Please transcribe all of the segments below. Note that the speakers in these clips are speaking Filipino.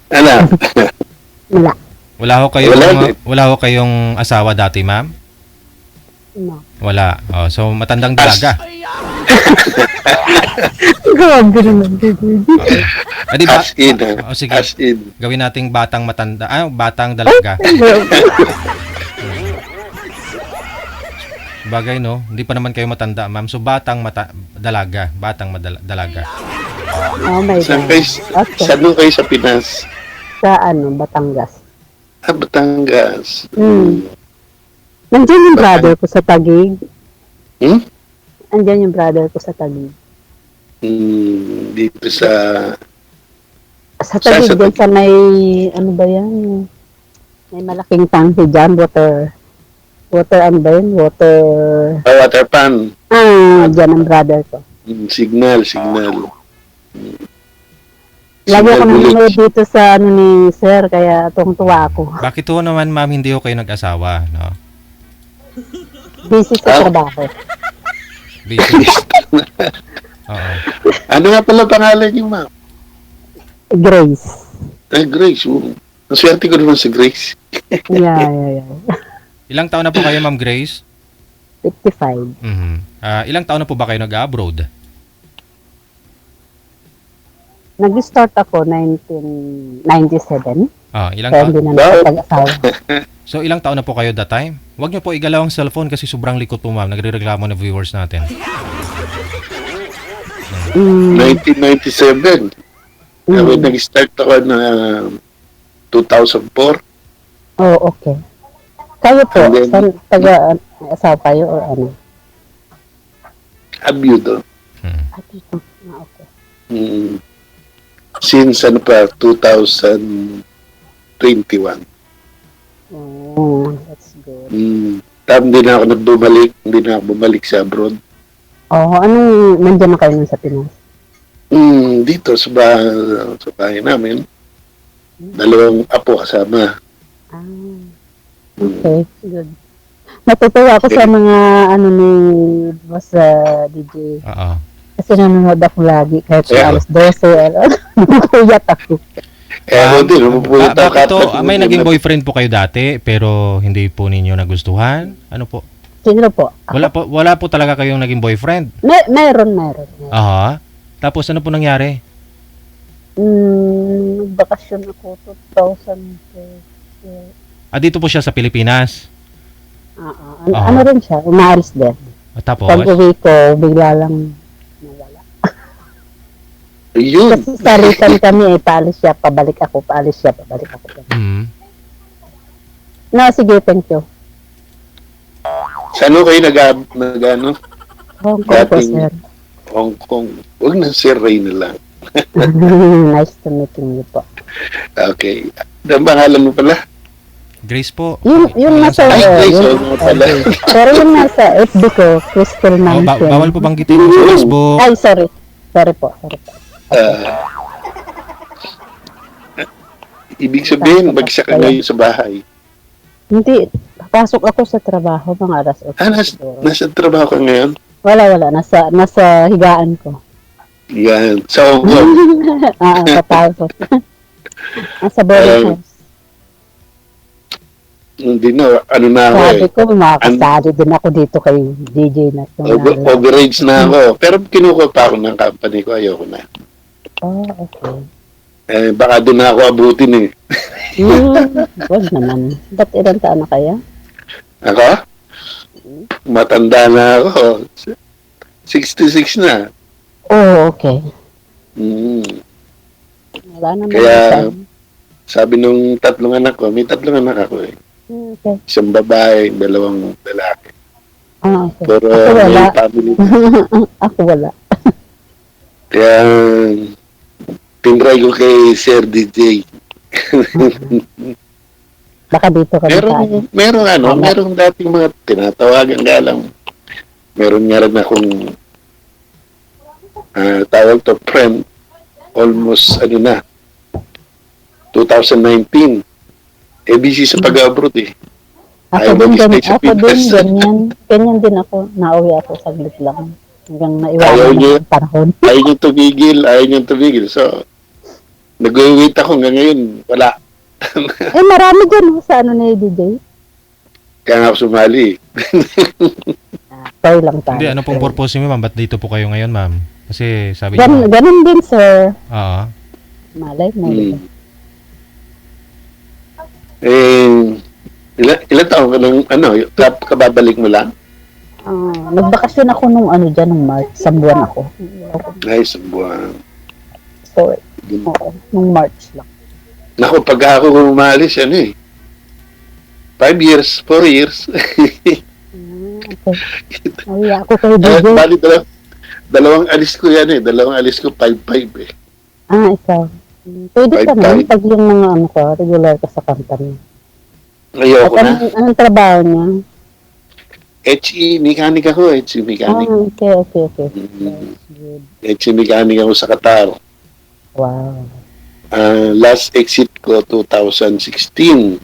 Ano? Wala. Wala. Wala ho kayong asawa dati, ma'am? No. Wala. Oh, so matandang dalaga. Grabe naman. Di ba? As in, Oh, sige. as in. Gawin nating batang matanda, batang dalaga. Bagay, no? Hindi pa naman kayo matanda, ma'am. So batang dalaga, dalaga. Oh my Saan God. kayo, Okay. saan doon kayo sa Pinas? Sa Batangas. Batangas. Nandiyan yung brother ko sa Taguig. Hmm? Nandiyan yung brother ko sa Taguig. Dito sa... Sa Taguig Sa din sa may, ano ba yan? May malaking tangke dyan, water, ano ba yun? water pan. Dyan ang brother ko. Signal. Lagi ako Signal nanonood village. dito sa ni Sir, kaya tuwang-tuwa ako. Bakit ho naman, ma'am, hindi ho kayo nag-asawa, no? Busy sa trabaho. Busy. Oo. Ano nga pala pangalan niyo, ma'am? Grace. Grace. Ang swerte ko naman si Grace. Yeah. Ilang taon na po kayo, Ma'am Grace? 55. Mhm. Ilang taon na po ba kayo nag-abroad? Nag-start ako 1997. Ilang Kaya taon? hindi na nakapag-asawa. So, ilang taon na po kayo that time? Huwag niyo po igalaw ang cellphone kasi sobrang likot po, ma'am. Nagre-reklamo na viewers natin. 1997. Ako nag-start ako na 2004. Oh, okay. Kayo po, And then- saan taga-asawa kayo or ano? Abyudo. Dito. Okay. Since 2021. Oh, that's good. Hindi na ako hindi na ako bumalik sa abroad. Oh, anong nandiyan na kayo nun sa Pinas? Dito sa bahay namin. 2 apo kasama. Okay, good. Natutuwa ako sa mga ni Boss DJ. Oo. Kasi nanonood ako lagi kahit Yeah. sa alas 12. Kuyat ako. Ako din, pupunta Bakit to? ka. May naging boyfriend po kayo dati pero hindi po ninyo nagustuhan? Ano po? Sino po? Wala po talaga kayong naging boyfriend? Meron. Aha. Tapos ano po nangyari? Nagbakasyon ako 2000. Dito po siya sa Pilipinas. Ano rin siya, umaalis din. Tapos? Pag uwi ko, bigla lang nawala. Yun. Kasi sa return kami, paalis siya, pabalik ako, paalis siya, pabalik ako. No, sige, thank you. Saan kayo nag-ano? Hong Kong po, Dating- sir. Hong Kong. Huwag na Sir Ray na lang. Nice to meeting you po. Okay. Ang pangalan mo pala? Grace po. Yung nasa, Ay, Grace, oo pala. pero yung nasa FB ko, Crystal Mansion. Bawal po banggitin mo sa Facebook. Ay, sorry. Sorry po. Ibig sabihin, bagsak ka ngayon sa bahay. Hindi, papasok ako sa trabaho mga alas 8 siguro. Nasa trabaho ka ngayon? Wala. Nasa higaan ko. Yan. Sa Hong Kong. Papasok. Nasa boarding house. Hindi na, ano na ako Sabi ko, makakasali din ako dito kay DJ na ito. Overage na ako. Pero kinukuha pa ako ng company ko. Ayoko na. Oh, okay. Baka doon na ako abutin eh. Wag naman. Ba't ilang taon na kaya? Ako? Matanda na ako. 66 na. Oh, okay. Wala naman. Kaya, sabi nung 3 anak ko, may 3 anak ako eh. Okay. Isang babae, 2 lalaki. Okay. Pero Ako wala. may family. Ako wala. Kaya, tinry ko kay Sir DJ. Baka dito kami tayo. Merong dating mga tinatawagan nga lang. Meron nga rin akong tawag to friend, almost 2019. Busy sa pag-abroad eh. Ako din, mag-stay sa Pinas. ganyan. Ganyan din ako. Nauwi ako saglit lang. Hanggang Ayaw naiwanan niyo? ng panahon. Ayaw niyang tumigil. So, Nag-wait ako hanggang ngayon. Wala. Eh, marami dyan sa ano ni DJ. Kaya nga ako sumali. Try lang tayo. Hindi, ano pong purpose niyo, ma'am? Ba't dito po kayo ngayon, ma'am? Kasi sabi niyo, Ganun din, sir. oo. Malay mo. Hmm. Ilan taon ka nung, kababalik mo lang? Nagbakasyon ako nung nung March. Sa buwan ako. Ay, sa buwan. So, oo, nung March lang. Naku, pag ako umalis, 5 years, 4 years. Okay. Ay, ako kay DJ. Bali, dalawang alis ko yan Dalawang alis ko, 5-5 eh. Ikaw. Pwede ka naman 5-5. pag yung mga regular ka sa company. Ayoko At na. anong trabaho niya? HE mechanic ako, HE mechanic. Okay. Mm. Good. HE mechanic ako sa Qatar. Wow. Last exit ko, 2016.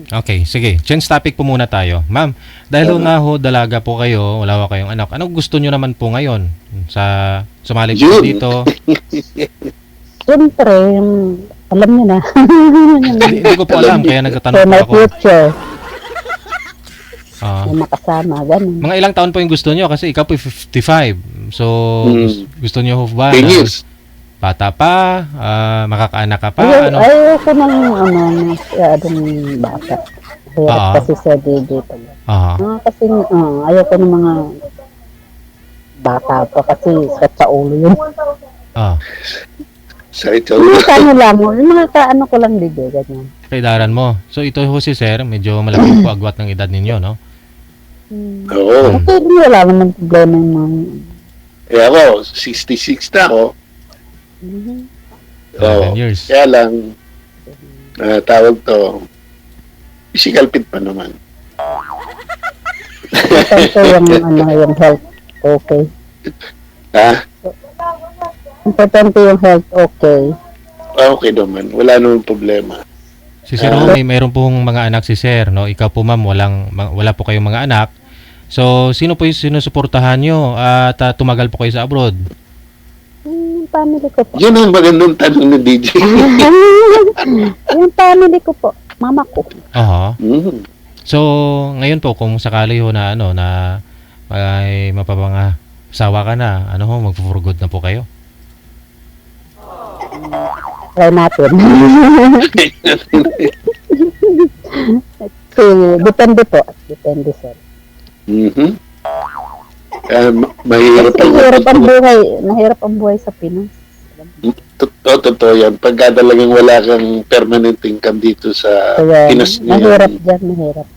Okay, sige. Change topic po muna tayo. Ma'am, dahil nga dalaga po kayo, wala ko kayong anak, anong gusto nyo naman po ngayon? Sumali po Yun. dito? Siyempre, alam niyo na. Hindi ko po alam, kaya So, nagtatanong po my ako. future. Ah. May makasama, ganun. Mga ilang taon po yung gusto nyo? Kasi ikaw po 55. So, gusto nyo ba 10 na years. bata pa? Makakaanak ka pa? Ayoko ng masyadong bata. Hirap kasi sa DJ pala. Kasi ayoko ng mga bata pa kasi sa ulo yun. Sakit sa Yung ulo. mga lang, yung mga kaano ko lang DJ, ganyan. Kaidaran mo. So, ito ho si Sir, medyo malaki po agwat ng edad ninyo, no? Oo. Okay, wala naman problema yung mga... Ako, 66 na ako. 7 years. Kaya lang, tawag to, physical fit pa naman. Ito yung health, okay. Importante yung health, okay. Okay naman, wala naman problema. Si Sir mayroon pong mga anak si Sir, no? Ikaw po ma'am, wala po kayong mga anak. So, sino po yung sinusuportahan nyo at tumagal po kayo sa abroad? Family ko po. Yun ang magandang tanong ng DJ. Yung family ko po. Mama ko. Aha. Mm. So, ngayon po, kung sakali ho na may mapapangasawa ka na, magpo-for-good na po kayo? Try natin. Depende po. Depende, sir. Mhm. Mahirap Kasi nahirap ang buhay sa Pinas. Totoo yan. Pagka talagang wala kang permanent income dito sa Kaya, Pinas mahirap dyan, mahirap.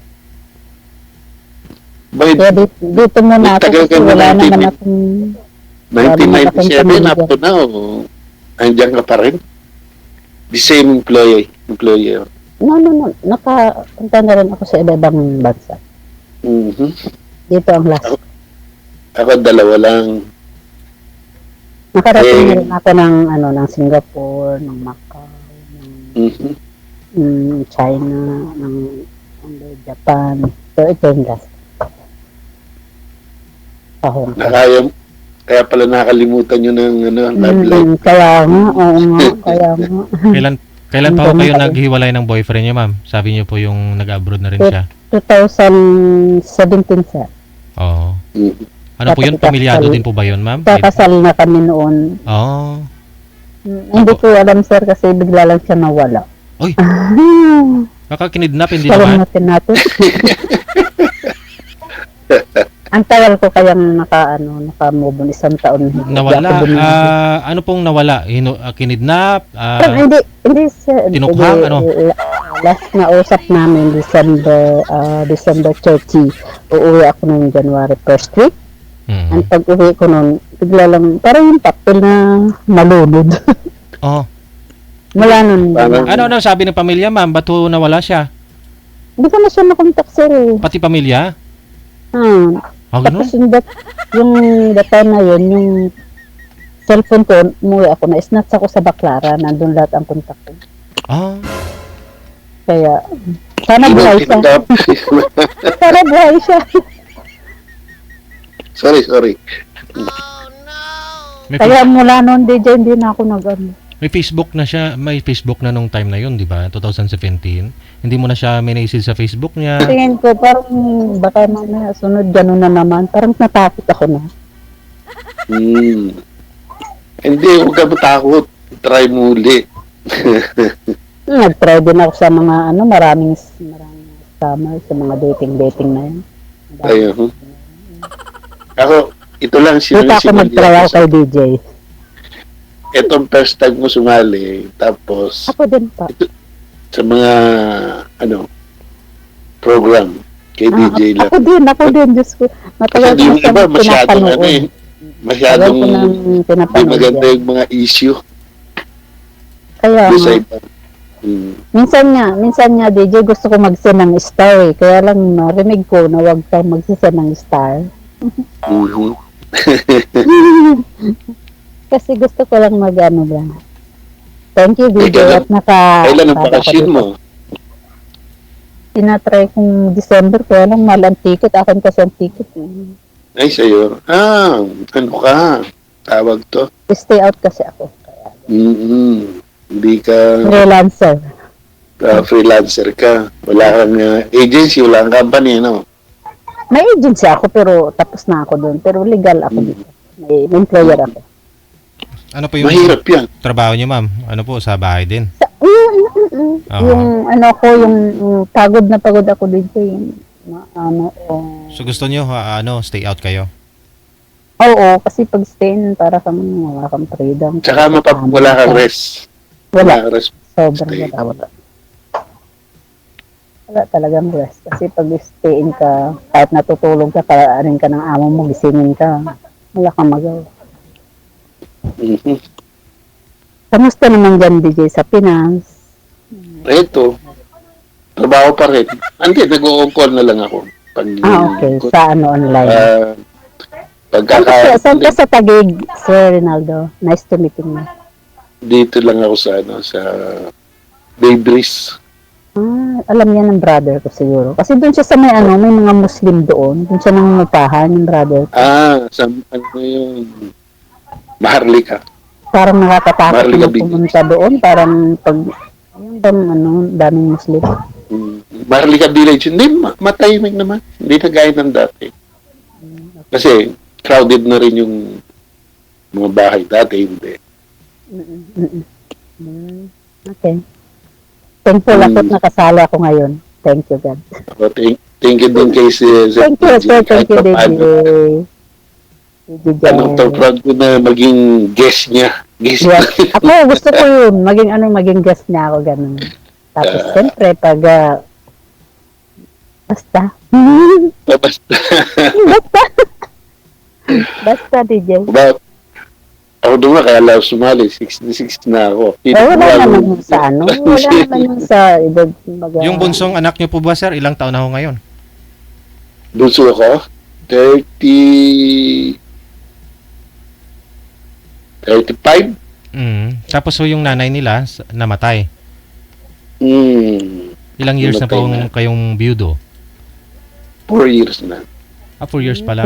By Kaya dito muna ako Tagal kasi ka na wala 19, naman akong... 1997 up to now, andyan ka pa rin. The same employer. No. Nakapunta na rin ako sa iba-ibang bansa. Mhm. Dito ang last. Ako dalawa lang. Nakarating na rin ako ng Singapore, ng Macau, Mhm. ng China, ng Japan. So, ito yung last. Sa Hong Kong. Kaya pala nakalimutan nyo ng love life. Kaya nga, oo nga, kaya nga. Kailan pa ho kayo naghiwalay ng boyfriend niyo, ma'am? Sabi niyo po yung nag-abroad na rin siya. 2017, sir. Oo. Mhm. Ano po yun? Pamilyado din po ba yun, ma'am? Kakasal na kami noon. Oo. Hindi ko alam, sir, kasi bigla lang siya nawala. Uy! Baka kinidnap, hindi Salam naman? natin. Ang tagal ko kayang naka-move on, 1 taon. Nawala? Ano pong nawala? Kinidnap? Hindi, sir. Tinukhang, Last na usap namin, December 30. Uuwi ako noong January 1st week. Ang pag-uwi ko noon, bigla lang, parang yung papel na malunod. Oo. Mula nun. Ano sabi ng pamilya, ma'am? Ba't ho nawala siya? Hindi ko na siya nakontak, sir. Pati pamilya? Ganun? Tapos yung data na yun, yung cellphone ko, umuwi ako, na-snatch ako sa Baclara, nandun lahat ang kontak ko. Kaya, sana buhay siya. Sana buhay siya. Sorry. May Kaya mula noon, DJ, hindi na ako May Facebook na siya, may Facebook na nung time na yun, di ba? 2017. Hindi mo na siya minaisil sa Facebook niya. Tingin ko, parang baka mamaya sunod gano'n na naman. Parang natakot ako na. Hindi, huwag ka matakot. Try mo uli. Nag-try din ako sa mga maraming scammer sa mga dating na yun. Ayun. Ako, ito lang Kita ako mag-try ako kay DJ. Itong first time mo sumali, tapos Ako din pa. sa mga program kay DJ lang. Ako din, Diyos ko. Matagal Kasi ko yung na iba masyadong pinapanood. masyadong Tagal ko nang hindi pinapanood maganda yan. yung mga issue. Kaya Doon sa nga, iba. minsan nga DJ gusto ko mag-send ng star eh. Kaya lang narinig ko na wag kang mag-send ng star. Mhm. Kasi gusto ko lang mag-ano lang. Thank you, DJ. Kailan- At Kailan ang bakasyon mo? Tinatry kong December, kaya lang mahal ang ticket. Akin kasi ang ticket. Ay, sa'yo. Ano ka? Tawag to? Stay out kasi ako. Hindi ka Freelancer. freelancer ka. Wala kang agency, wala kang company, no? May agency ako pero tapos na ako doon. Pero legal ako dito. May employer ako. Ano po yung Mahirap yan. trabaho niyo, ma'am? Ano po, sa bahay din? Aha. Yung yung pagod na pagod ako dito. Yung So gusto niyo, stay out kayo? oo, kasi pag stay para kang wala kang freedom. Tsaka wala kang rest. Wala. kang rest. Sobrang Stay. wala. Wala talagang rest. Kasi pag stay-in ka, kahit natutulog ka, paraanin ka ng amo mo, gisingin ka, wala kang magawa. Mhm. Kamusta naman dyan, DJ, sa Pinas? Ito, trabaho pa rin. Hindi, nag-o-call na lang ako. Pag, Okay. Sa online. Saan ka pagkaka, sa Taguig, Sir Rinaldo? Nice to meet you. dito lang ako sa Bay Breeze. Alam niya ng brother ko siguro. Kasi doon siya sa may may mga Muslim doon. Doon siya nangungupahan, yung brother ko. Sa yung Maharlika. Parang nakakatakot Marliga na Big. pumunta doon. Parang pag, daming Muslim. Maharlika Village. Hindi, matahimik naman. Hindi na gaya ng dati. Kasi crowded na rin yung mga bahay. Dati hindi. Okay. Thankful ako at nakasala ako ngayon. Thank you, God. So, thank you din kay si Thank you, sir. Thank you, DJ. DJ Anong proud ko na maging guest niya. Guest Yes. Ako, gusto ko yun. Maging guest niya ako, ganun. Tapos, siyempre, pag, basta. Basta. Basta, DJ. Ako doon kaya lang sumali. 66 na ako. Wala naman yun sa Wala naman yun sa edad. Yung bunsong anak niyo po ba, sir? Ilang taon na ho ngayon? Bunso ako? 35? Tapos ho yung nanay nila namatay. Ilang years na Namatay po na. kayong biyudo? 4 years na. 4 years pala.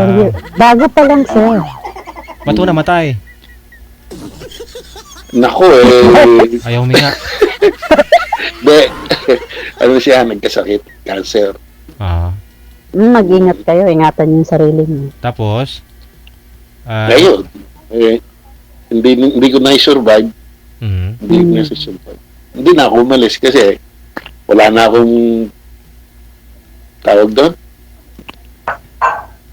Bago pa lang, sir. Ba't ho namatay? Nako Ayaw huminga. siya, nagkasakit. Cancer. Mag-ingat kayo. Ingatan yung sarili niyo. Tapos? Ngayon, hindi ko na-survive. Hindi ko Mm. na-survive. Hindi na ako umalis kasi wala na akong tawag doon.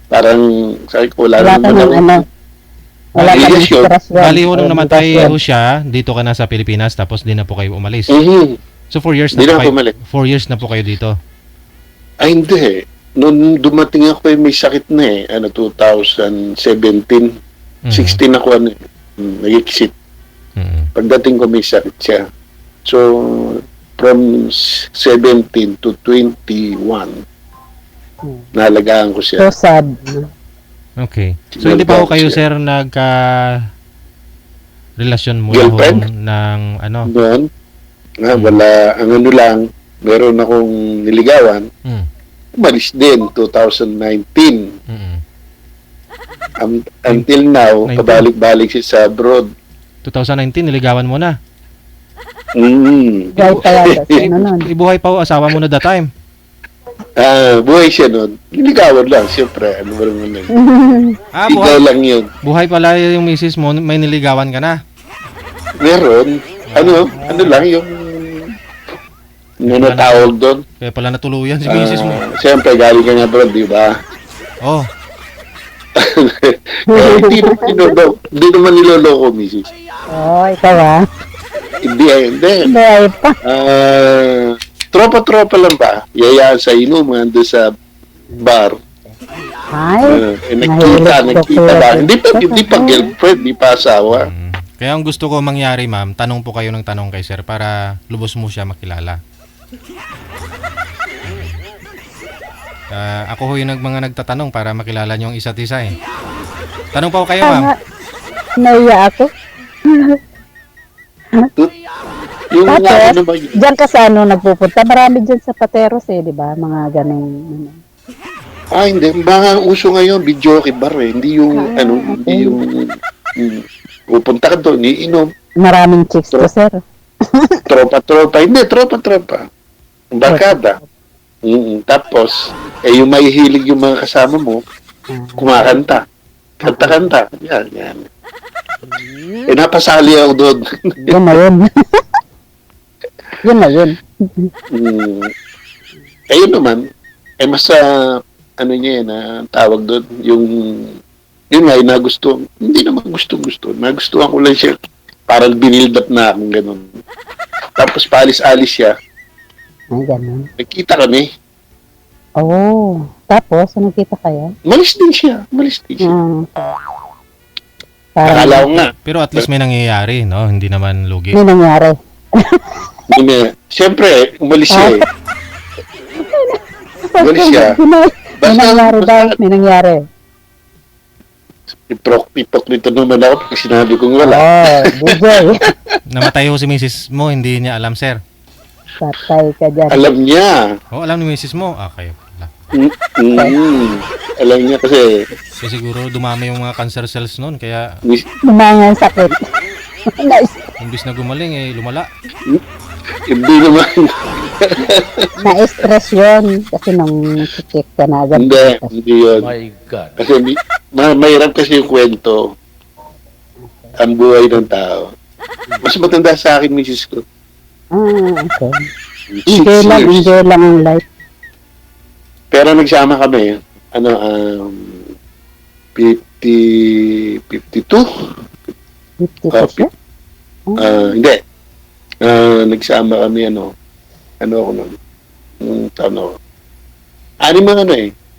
Parang sabi ko, wala Wala ka naman ng ako. Wala ka ng Yes, yun. inspirasyon. Bali ho nung namatay Inspirasyon. ho siya, dito ka na sa Pilipinas tapos di na po kayo umalis. So 4 years na Hindi po na kayo. ako umalis. 4 years na po kayo dito. Ay, hindi. Noon dumating ako may sakit na 2017. 16 ako nag-exit. Pagdating ko may sakit siya. So, from 17 to 21, naalagaan ko siya. So sad. Okay. So hindi pa ho kayo, sir, relasyon mo Girlfriend? ng ano? Noon, wala, ang ano lang, meron akong niligawan, umalis din, 2019. Until now, 19. pabalik-balik siya sa abroad. 2019, niligawan mo na. Buhay pa yata siya, ano nun. Ibuhay pa ho, asawa mo na that time. Buhay siya nun. Niligawan lang, siyempre. Ano ba naman yun? Ah, Ikaw buhay, lang yun. buhay pala yung misis mo, may niligawan ka na. Meron. Ano lang yung tawag doon. Kaya pala natuluyan si misis mo. Siyempre, galing ka nga doon, di ba? Oh, Hindi naman niloloko, misis. Ikaw Hindi. Buhay pa. Tropa-tropa lang ba? Yayaan sa inuman doon sa bar. Ay, Nakita ba? Hindi pa girlfriend, hindi pa asawa. kaya ang gusto ko mangyari, ma'am, tanong po kayo ng tanong kay sir para lubos mo siya makilala. Ako ho yung mga nagtatanong para makilala niyo ang isa't isa eh. Tanong po kayo, ma'am. Naiya ako. Yung nga Tapos, naman, diyan ka sa nagpupunta. Marami dyan sa Pateros eh, di ba? Mga ganun. hindi. Mga uso ngayon, videoke bar eh. Hindi yung, hindi yung, pupunta ka doon, iinom. Maraming chicks to, sir. Tropa-tropa. Hindi, tropa-tropa. Barkada. Tapos, yung may hilig yung mga kasama mo, kumakanta. Kanta-kanta. Yan. Napasali ako doon. Yun na yun. Yun na yun. Ayun naman, mas niya tawag doon, yun nga, hindi naman gusto. Nagustuhan ko lang siya. Parang binild up na akong ganun. Tapos paalis-alis siya. Ay, ganun. Nagkita kami. Tapos, nakita kayo? Malis din siya. Akala ko nga. Pero at least may nangyayari, no? Hindi naman lugi. May nangyari. Siyempre, umalis siya eh. Umalis siya. May nangyari daw. May nangyari. Ipokrito naman ako pag sinabi kong wala. DJ. Namatay ho si misis mo, hindi niya alam, sir. Patay ka dyan. Alam niya. Alam ni misis mo? Okay. Alam niya kasi Kasi siguro dumami yung mga cancer cells noon, kaya Lumang ang sakit. Nice. imbis na gumaling, lumala. hindi naman. Na-stress yun. Kasi nung check ka na agad. Hindi yun. My God. Kasi mahirap kasi yung kwento. Ang buhay ng tao. Mas matanda sa akin, misis ko. Okay. 6 years. Enjoy lang ang life. Pero nagsama kami. 52? 50 pa siya? Hindi. Nagsama kami, ako nun. Taon ako.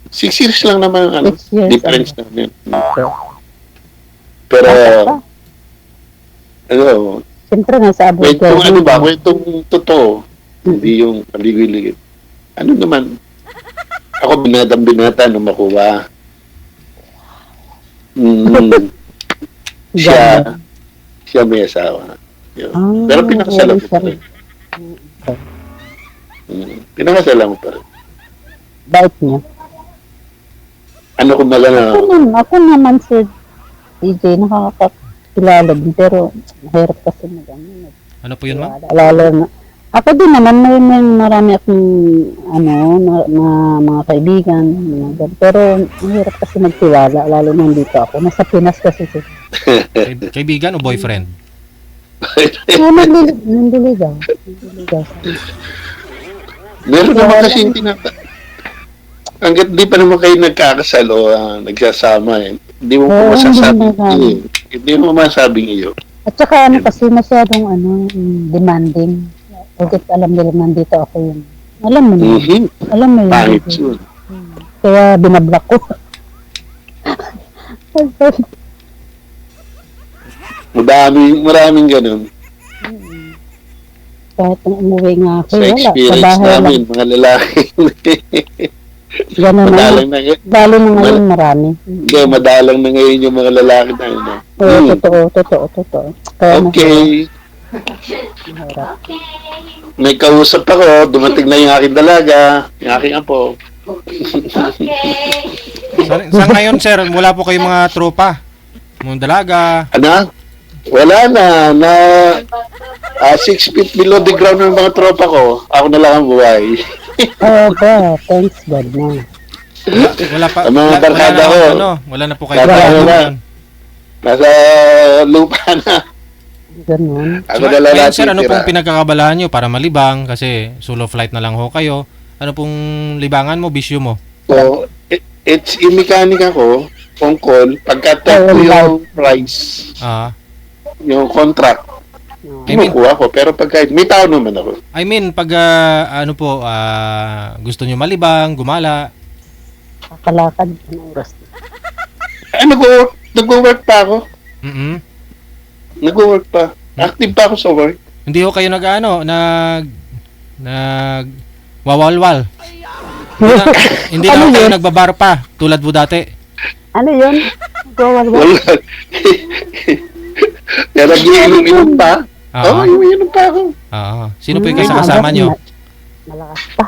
6 years lang naman, 6 years. difference namin. Okay. Pero, Siyempre nga sa abroad kwentong kwentong totoo. Hindi yung paligoy-ligid. Naman, ako binata nung makuha. Siya may asawa. Yun. Pero pinakasalan ko pa rin. Pinakasalan ko pa rin. Bait niya. Ako naman, Sir DJ, nakakakilala din. Pero, mahirap kasi Ano po yun, ma'am? Lalo na. Ako din naman, may marami akong, mga kaibigan. Pero, mahirap kasi magtiwala. Lalo na dito ako. Nasa Pinas kasi. Kaibigan o boyfriend? Nandiligaw. Meron naman kasi hindi hanggat di pa naman kayo nagkakasal o nagsasama hindi mo pa masasabing hindi mo masasabing iyo. At saka kasi masyadong demanding. Bakit alam nila nandito ako yun. Alam mo yun. Alam mo yun. Pangit yun. Kaya binablock ko. Maraming ganun. Kahit nung umuwi nga ako, Sa experience namin, mga lalaki. Ganun na. Lalo na ngayon marami. Hindi, madalang na ngayon yung mga lalaki na yun. Totoo. Kaya okay. May kausap ako, dumating na yung aking dalaga, yung aking apo. Sa ngayon, sir, wala po kayong mga tropa? Mga dalaga? Ano? Wala na 6 feet below the ground ng mga tropa ko. Ako na lang ang buhay. ba, thanks God na. Wala pa, Ang mga wala barkada na, ko. wala na po kayo. Wala Wala na. na. Nasa lupa na. Ganun. Ako So, na lang ngayon, sir, ano natitira. pong pinagkakabalahan nyo para malibang? Kasi solo flight na lang ho kayo. Ano pong libangan mo, bisyo mo? So, it's yung mekanika ko, on call, pagka-tag ko yung price, Ah, yung contract, I mean, kinukuha ko. Pero pagka, may tao naman ako. pag ano po, gusto nyo malibang, gumala. Kakalakad ng oras. Nag-work pa ako. Mm-mm. Nag-work pa. Active pa ako sa work. Hindi ho kayo nag wawalwal. Hindi na Ano ho kayo yun? nagbabar pa, tulad mo dati. Ano yun? Gawal ba? Wala. Kaya nag-iinom pa. Oo, inom pa ako. Sino po yung kasama nyo? Malakas pa.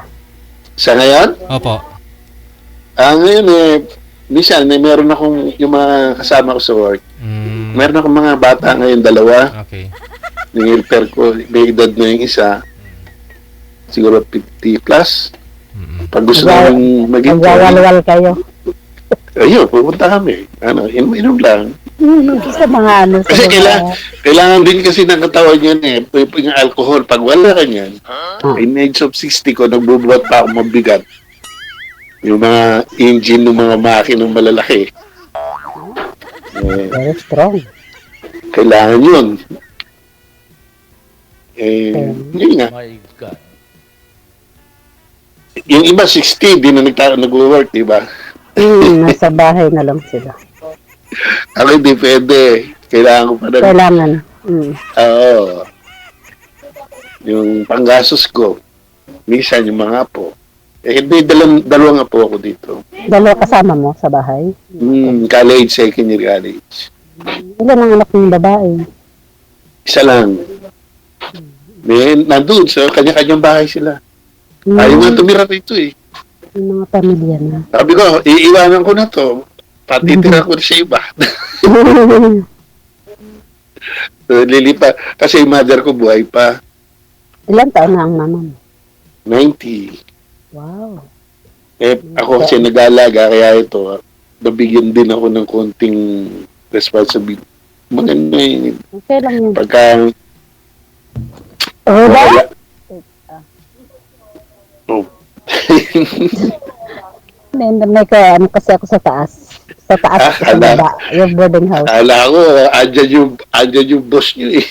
Sa ngayon, Opo. ngayon minsan, meron akong yung mga kasama ko sa work. Meron akong mga bata ngayon, 2. Okay. Ningilper ko, may edad na yung isa. Siguro 50 plus. Pag gusto namin maging Magwawalwal kayo. ayun, pupunta kami. Inom lang. Sa mga ano. Sa Kasi mga, kailangan din kasi ng katawan yan yung alcohol. Pag wala ka yan, in age of 60 ko, nagbubuhat pa ako mabigat. Yung mga engine ng mga makinang malalaki. very strong. Kailangan yun. Yun nga. My God. Yung iba 60, di na nag-work, di ba? Nasa bahay na lang sila. Ako hindi pwede. Kailangan ko pa na. Kailangan. Oo. Yung panggasos ko. Minsan yung mga apo. Hindi, dalawang apo ako dito. Dalawa kasama mo sa bahay. College, second year college. Ilan ang anak ng babae? Isa lang. Nandun sa kanya-kanyang bahay sila. Ayaw nga tumira rito eh. Yung mga pamilya na. Sabi ko, iiwanan ko na to. Patitira ko sa iba. So, lilipa. Kasi yung mother ko buhay pa. Ilan taon na ang mama mo? 90. Wow. Ako kasi nag-aalaga, kaya ito, nabigyan din ako ng konting responsibility. Maganda yun. Okay lang yun. Pagka, Oh, ba? wala. Oh. May ka, ano kasi ako sa taas. Sa taas, sa baba. Yung boarding house. Kala ko, andyan yung boss nyo eh.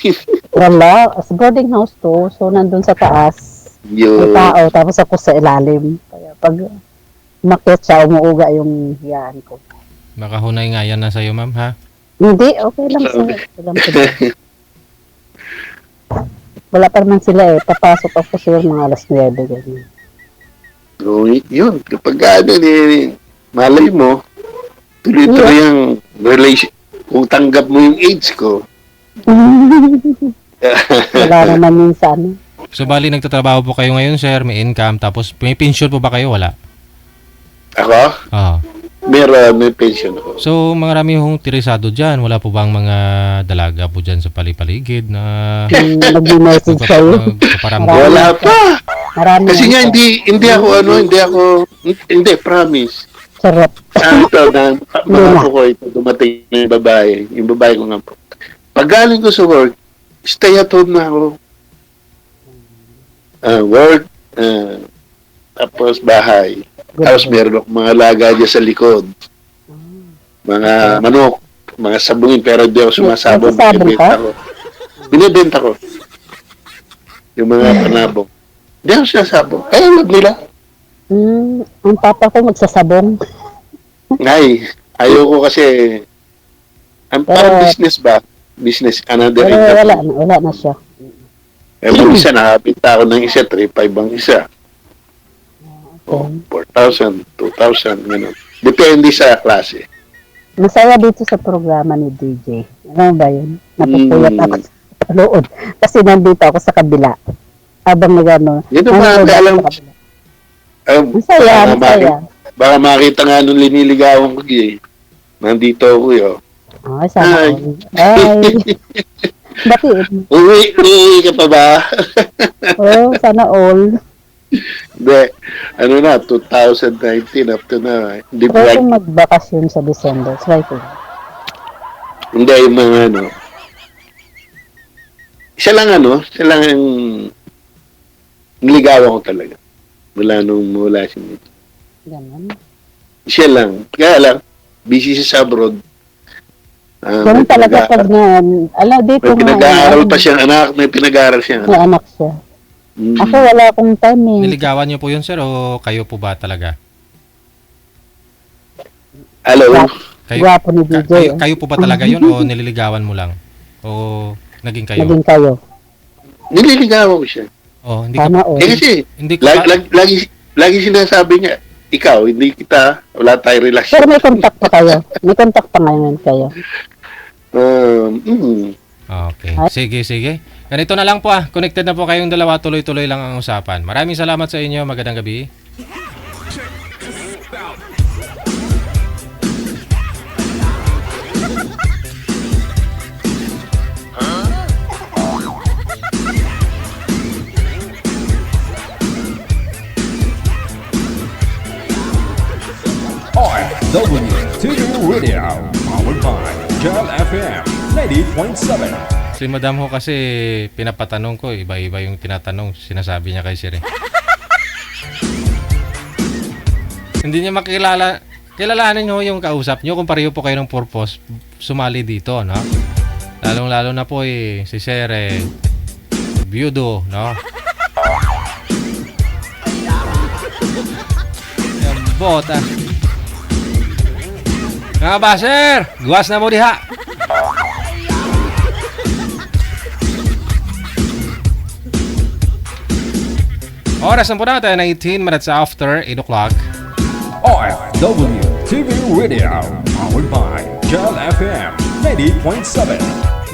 Wala. Sa boarding house to. So, nandun sa taas. May Yung, tao. Tapos ako sa ilalim. Kaya pag umakyat siya, umuuga yung hiyaan ko. Baka hunay nga yan na sa'yo, ma'am, ha? Hindi, okay lang sila. Okay lang sila. Wala pa naman sila eh. Papasok ako siguro mga alas 9. Ganyan. yun, kapag malay mo, tuloy-tuloy ang relation. Kung tanggap mo yung age ko, Wala naman yun sa ano. So, bali, nagtatrabaho po kayo ngayon, sir, may income, tapos may pension po ba kayo? Wala. ako, Ah. may pension ako. So, marami hong tirisado dyan. Wala po bang mga dalaga po dyan sa palipaligid na Nag-message sa'yo. magpaparamdam? Wala pa. Marami. Kasi nga, hindi, promise. Sarap. Ito na, mga po ko ito, dumating na yung babae. Yung babae ko nga po. Pag galing ko sa work, stay at home na ako. Work, tapos bahay. Tapos meron akong mga alaga dyan sa likod. Mga manok, mga sabungin, pero di ako sumasabong. Nagsasabong ka? Binibenta ko. Yung mga panabong. Di ako sinasabong. Wag nila. Ang papa ko magsasabong. Ngay, ayoko kasi, ang parang business ba? Business, another Pero income. wala na siya. Yung isa, nakapita ako ng isa, 3,500 ang isa. O, 4,000, 2,000, gano'n. Depende sa klase. Masaya dito sa programa ni DJ. Ano ba yun? Napupuyat ako sa loob. Kasi nandito ako sa kabila. Habang nagano. Yun ang mga alam. Masaya. Baka makita nga nung liniligawan ko eh. Nandito ako yun. Ay, sana. Ay. Bakit? Uuwi ka pa ba? Oh, sana all. Hindi. Ano na, 2019 up to na. Hindi Try ba? kong magbakasyon sa December. Try ko. Hindi yung mga ano. Siya lang yung niligawan ko talaga. Mula siya dito. Ganun. Siya lang. Kaya lang, busy siya sa abroad. Ganun talaga pag na, dito May pinag-aaral pa siyang anak, may pinag-aaral siyang may anak. anak siya. Mm. Ako wala akong time eh. Niligawan niyo po yun, sir, o kayo po ba talaga? Hello? Kayo, Gwapo ni DJ. kayo po ba talaga yun o nililigawan mo lang? O naging kayo? Naging kayo. Nililigawan ko siya. O hindi ka, Sana all. Kasi, hindi ka lagi sinasabi niya, ikaw, hindi kita, wala tayong Pero relasyon. may contact pa kayo. May contact pa ngayon kayo. Okay. Sige. Ganito na lang po Connected na po kayong dalawa. Tuloy-tuloy lang ang usapan. Maraming salamat sa inyo. Magandang gabi. RWTV Radio, powered by Jal FM 90.7. Si Madam ho kasi pinapatanong ko. Iba-iba yung tinatanong. Sinasabi niya kay Sir. Hindi niya makilala. Kilalanin nyo yung kausap nyo kung pareho po kayo ng purpose. Sumali dito, no? Lalong-lalo na po si Sir Biyudo, no? Yung bota. Nga ba, sir? Guwas na mo diha. Oras na po natin, 18 minutes after 8 o'clock. RWTV Radio, powered by Jal FM 90.7.